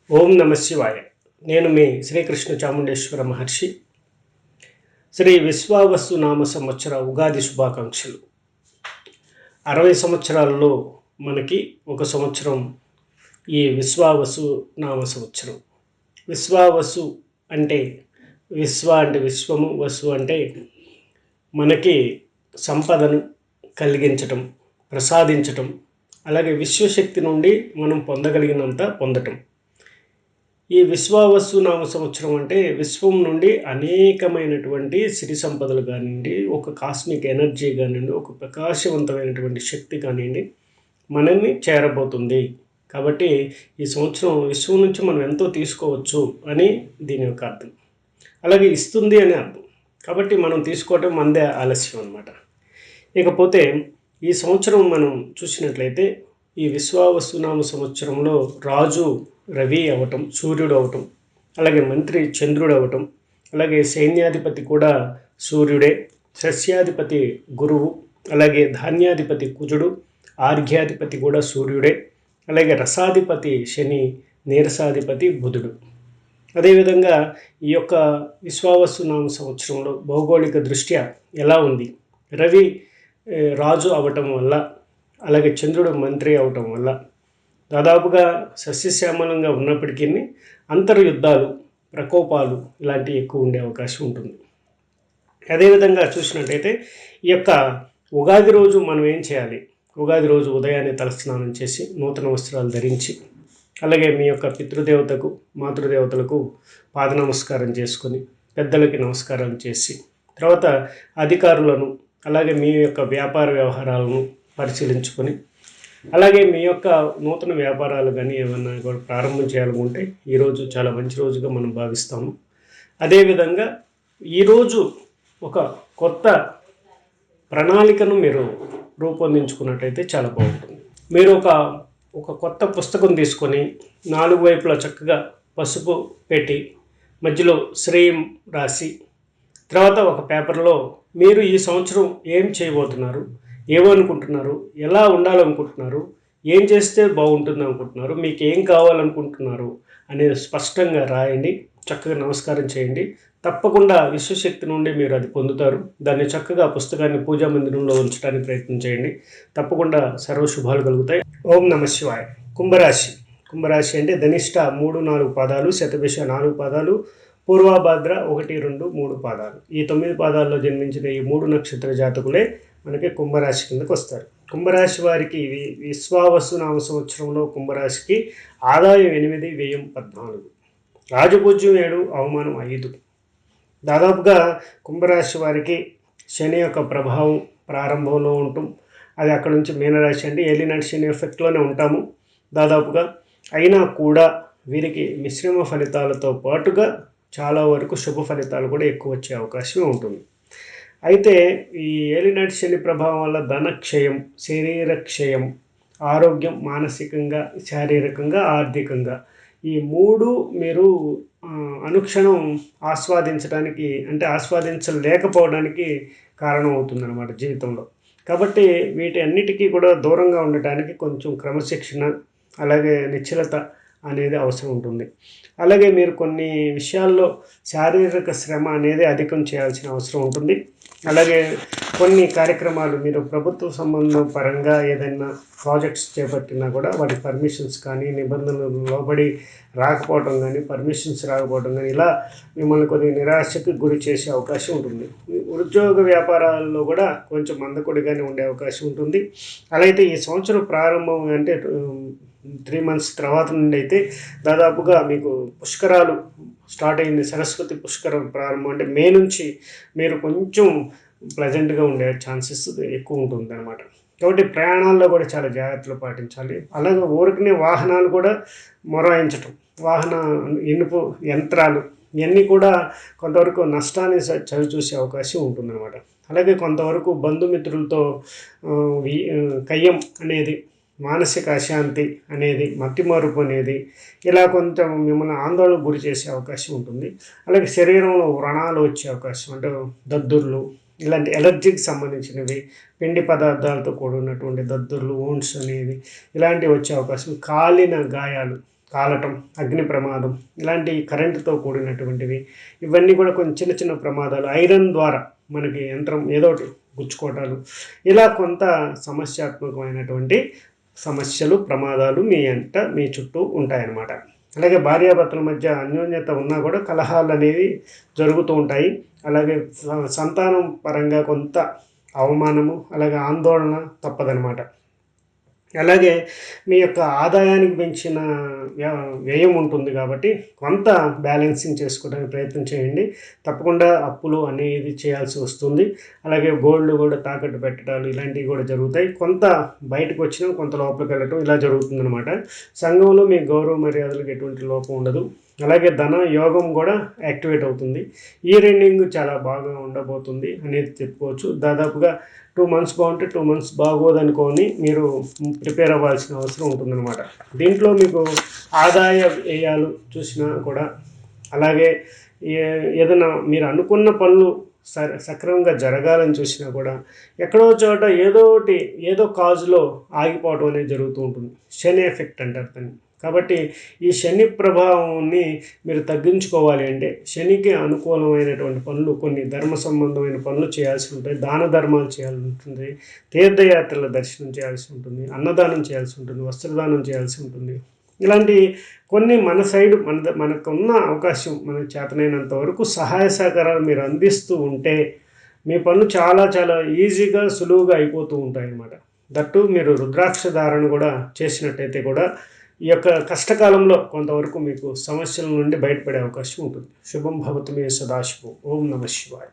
ఓం నమ శివాయ. నేను మీ శ్రీకృష్ణ చాముండేశ్వర మహర్షి. శ్రీ విశ్వావసు నామ సంవత్సర ఉగాది శుభాకాంక్షలు. 60 సంవత్సరాలలో మనకి ఒక సంవత్సరం ఈ విశ్వావసు నామ సంవత్సరం. విశ్వావసు అంటే విశ్వ అంటే విశ్వము, వసు అంటే మనకి సంపదను కలిగించటం, ప్రసాదించటం, అలాగే విశ్వశక్తి నుండి మనం పొందగలిగినంత పొందటం. ఈ విశ్వావసు నామ సంవత్సరం అంటే విశ్వం నుండి అనేకమైనటువంటి సిరి సంపదలు కానివ్వండి, ఒక కాస్మిక్ ఎనర్జీ కానివ్వండి, ఒక ప్రకాశవంతమైనటువంటి శక్తి కానివ్వండి మనల్ని చేరబోతుంది. కాబట్టి ఈ సంవత్సరం విశ్వం నుంచి మనం ఎంతో తీసుకోవచ్చు అని దీని యొక్క అర్థం. అలాగే ఇస్తుంది అని అర్థం. కాబట్టి మనం తీసుకోవటం మనదే ఆలస్యం అన్నమాట. ఇకపోతే ఈ సంవత్సరం మనం చూసినట్లయితే ఈ విశ్వావసునామ సంవత్సరంలో రాజు రవి అవటం, సూర్యుడు అవటం, అలాగే మంత్రి చంద్రుడు అవటం, అలాగే సైన్యాధిపతి కూడా సూర్యుడే, సస్యాధిపతి గురువు, అలాగే ధాన్యాధిపతి కుజుడు, ఆర్ఘ్యాధిపతి కూడా సూర్యుడే, అలాగే రసాధిపతి శని, నీరసాధిపతి బుధుడు. అదేవిధంగా ఈ యొక్క విశ్వావసునామ సంవత్సరంలో భౌగోళిక దృష్ట్యా ఎలా ఉంది? రవి రాజు అవటం వల్ల, అలాగే చంద్రుడు మంత్రి అవటం వల్ల దాదాపుగా సస్యశ్యామలంగా ఉన్నప్పటికీ అంతర్యుద్ధాలు, ప్రకోపాలు ఇలాంటివి ఎక్కువ ఉండే అవకాశం ఉంటుంది. అదేవిధంగా చూసినట్టయితే ఈ యొక్క ఉగాది రోజు మనం ఏం చేయాలి? ఉగాది రోజు ఉదయాన్నే తలస్నానం చేసి నూతన వస్త్రాలు ధరించి, అలాగే మీ యొక్క పితృదేవతకు, మాతృదేవతలకు పాద నమస్కారం చేసుకొని, పెద్దలకి నమస్కారం చేసి, తర్వాత అధికారులను, అలాగే మీ యొక్క వ్యాపార వ్యవహారాలను పరిశీలించుకొని, అలాగే మీ యొక్క నూతన వ్యాపారాలు కానీ ఏమన్నా కూడా ప్రారంభం చేయాలనుకుంటే ఈరోజు చాలా మంచి రోజుగా మనం భావిస్తాము. అదేవిధంగా ఈరోజు ఒక కొత్త ప్రణాళికను మీరు రూపొందించుకున్నట్టయితే చాలా బాగుంటుంది. మీరు ఒక కొత్త పుస్తకం తీసుకొని 4 వైపులా చక్కగా పసుపు పెట్టి మధ్యలో శ్రేయం రాసి, తర్వాత ఒక పేపర్లో మీరు ఈ సంవత్సరం ఏం చేయబోతున్నారు, ఏమనుకుంటున్నారు, ఎలా ఉండాలనుకుంటున్నారు, ఏం చేస్తే బాగుంటుంది అనుకుంటున్నారు, మీకు ఏం కావాలనుకుంటున్నారు అనేది స్పష్టంగా రాయండి. చక్కగా నమస్కారం చేయండి. తప్పకుండా విశ్వశక్తి నుండి మీరు అది పొందుతారు. దాన్ని చక్కగా పుస్తకాన్ని పూజా మందిరంలో ఉంచడానికి ప్రయత్నం చేయండి. తప్పకుండా సర్వశుభాలు కలుగుతాయి. ఓం నమ శివాయ. కుంభరాశి అంటే ధనిష్ట 3-4 పాదాలు, శతభిష 4 పాదాలు, పూర్వభాద్ర 1, 2, 3 పాదాలు. ఈ 9 పాదాల్లో జన్మించిన ఈ 3 నక్షత్ర జాతకులే మనకి కుంభరాశి కిందకు వస్తారు. కుంభరాశి వారికి విశ్వావసు నామ సంవత్సరంలో కుంభరాశికి ఆదాయం 8, వ్యయం 14, రాజపూజ్యం 7, అవమానం 5. దాదాపుగా కుంభరాశి వారికి శని యొక్క ప్రభావం ప్రారంభంలో ఉంటాం. అది అక్కడ నుంచి మీనరాశి అంటే ఏలినాటి శని ఎఫెక్ట్లోనే ఉంటాము దాదాపుగా. అయినా కూడా వీరికి మిశ్రమ ఫలితాలతో పాటుగా చాలా వరకు శుభ ఫలితాలు కూడా ఎక్కువ వచ్చే అవకాశం ఉంటుంది. అయితే ఈ ఏలినాటి శని ప్రభావం వల్ల ధనక్షయం, శరీర క్షయం, ఆరోగ్యం, మానసికంగా, శారీరకంగా, ఆర్థికంగా ఈ 3 మీరు అనుక్షణం ఆస్వాదించడానికి, అంటే ఆస్వాదించలేకపోవడానికి కారణం అవుతుందన్నమాట జీవితంలో. కాబట్టి వీటి అన్నిటికీ కూడా దూరంగా ఉండటానికి కొంచెం క్రమశిక్షణ, అలాగే నిశ్చలత అనేది అవసరం ఉంటుంది. అలాగే మీరు కొన్ని విషయాల్లో శారీరక శ్రమ అనేది అధికం చేయాల్సిన అవసరం ఉంటుంది. అలాగే కొన్ని కార్యక్రమాలు మీరు ప్రభుత్వ సంబంధం పరంగా ఏదైనా ప్రాజెక్ట్స్ చేపట్టినా కూడా వాటి పర్మిషన్స్ కానీ, నిబంధనలు లోబడి రాకపోవడం కానీ, పర్మిషన్స్ రాకపోవడం కానీ, ఇలా మిమ్మల్ని కొద్దిగా నిరాశకు గురి చేసే అవకాశం ఉంటుంది. ఉద్యోగ వ్యాపారాల్లో కూడా కొంచెం మందకొడిగానే ఉండే అవకాశం ఉంటుంది. అలాగే ఈ సంవత్సరం ప్రారంభం అంటే 3 months తర్వాత నుండి అయితే దాదాపుగా మీకు పుష్కరాలు స్టార్ట్ అయింది. సరస్వతి పుష్కరం ప్రారంభం అంటే మే నుంచి మీరు కొంచెం ప్లెజెంట్గా ఉండే ఛాన్సెస్ ఎక్కువ ఉంటుంది అనమాట. కాబట్టి ప్రయాణాల్లో కూడా చాలా జాగ్రత్తలు పాటించాలి. అలాగే ఊరికనే వాహనాలు కూడా మొరాయించటం, వాహన ఇనుపు యంత్రాలు ఇవన్నీ కూడా కొంతవరకు నష్టాన్ని చవి చూసే అవకాశం ఉంటుందన్నమాట. అలాగే కొంతవరకు బంధుమిత్రులతో కయ్యం అనేది, మానసిక అశాంతి అనేది, మతిమరుపు అనేది, ఇలా కొంచెం మిమ్మల్ని ఆందోళనకు గురి చేసే అవకాశం ఉంటుంది. అలాగే శరీరంలో వ్రణాలు వచ్చే అవకాశం, అంటే దద్దుర్లు, ఇలాంటి ఎలర్జీకి సంబంధించినవి, పిండి పదార్థాలతో కూడినటువంటి దద్దుర్లు, వూండ్స్ అనేది ఇలాంటివి వచ్చే అవకాశం, కాలిన గాయాలు, కాలటం, అగ్ని ప్రమాదం, ఇలాంటి కరెంటుతో కూడినటువంటివి, ఇవన్నీ కూడా కొంచెం చిన్న చిన్న ప్రమాదాలు, ఐరన్ ద్వారా మనకి యంత్రం ఏదో ఒకటి గుచ్చుకోవటాలు, ఇలా కొంత సమస్యాత్మకమైనటువంటి సమస్యలు, ప్రమాదాలు మీ చుట్టూ ఉంటాయన్నమాట. అలాగే భార్యాభర్తల మధ్య అన్యోన్యత ఉన్నా కూడా కలహాలు అనేవి జరుగుతూ ఉంటాయి. అలాగే సంతానం పరంగా కొంత అవమానము, అలాగే ఆందోళన తప్పదనమాట. అలాగే మీ యొక్క ఆదాయానికి పెంచిన వ్యయం ఉంటుంది కాబట్టి కొంత బ్యాలెన్సింగ్ చేసుకోవడానికి ప్రయత్నం చేయండి. తప్పకుండా అప్పులు అనేది చేయాల్సి వస్తుంది. అలాగే గోల్డ్ కూడా తాకట్టు పెట్టడాలు ఇలాంటివి కూడా జరుగుతాయి. కొంత బయటకు వచ్చినా కొంత లోపలికి వెళ్ళటం ఇలా జరుగుతుందన్నమాట. సంఘంలో మీ గౌరవ మర్యాదలకు ఎటువంటి లోపం ఉండదు. అలాగే ధన యోగం కూడా యాక్టివేట్ అవుతుంది. ఇయర్ ఎండింగ్ చాలా బాగా ఉండబోతుంది అనేది చెప్పుకోవచ్చు. దాదాపుగా 2 months బాగుంటే 2 months బాగోదనుకొని మీరు ప్రిపేర్ అవ్వాల్సిన అవసరం ఉంటుందన్నమాట. దీంట్లో మీకు ఆదాయ వ్యయాలు చూసినా కూడా, అలాగే ఏదైనా మీరు అనుకున్న పనులు సక్రమంగా జరగాలని చూసినా కూడా ఎక్కడో చోట ఏదో కాజులో ఆగిపోవడం అనేది జరుగుతూ ఉంటుంది. శని ఎఫెక్ట్ అంటారు దాన్ని. కాబట్టి ఈ శని ప్రభావాన్ని మీరు తగ్గించుకోవాలి అంటే శనికి అనుకూలమైనటువంటి పనులు, కొన్ని ధర్మ సంబంధమైన పనులు చేయాల్సి ఉంటాయి. దాన ధర్మాలు చేయాల్సి ఉంటుంది, తీర్థయాత్రల దర్శనం చేయాల్సి ఉంటుంది, అన్నదానం చేయాల్సి ఉంటుంది, వస్త్రదానం చేయాల్సి ఉంటుంది. ఇలాంటి కొన్ని మన సైడు మనకున్న అవకాశం, మనకు చేతనైనంత వరకు సహాయ సహకారాలు మీరు అందిస్తూ ఉంటే మీ పనులు చాలా చాలా ఈజీగా, సులువుగా అయిపోతూ ఉంటాయి అన్నమాట. దట్టు మీరు రుద్రాక్ష ధారణ కూడా చేసినట్టయితే కూడా ఈ యొక్క కష్టకాలంలో కొంతవరకు మీకు సమస్యల నుండి బయటపడే అవకాశం ఉంటుంది. శుభం భవతు మే సదాశివం. ఓం నమః శివాయ.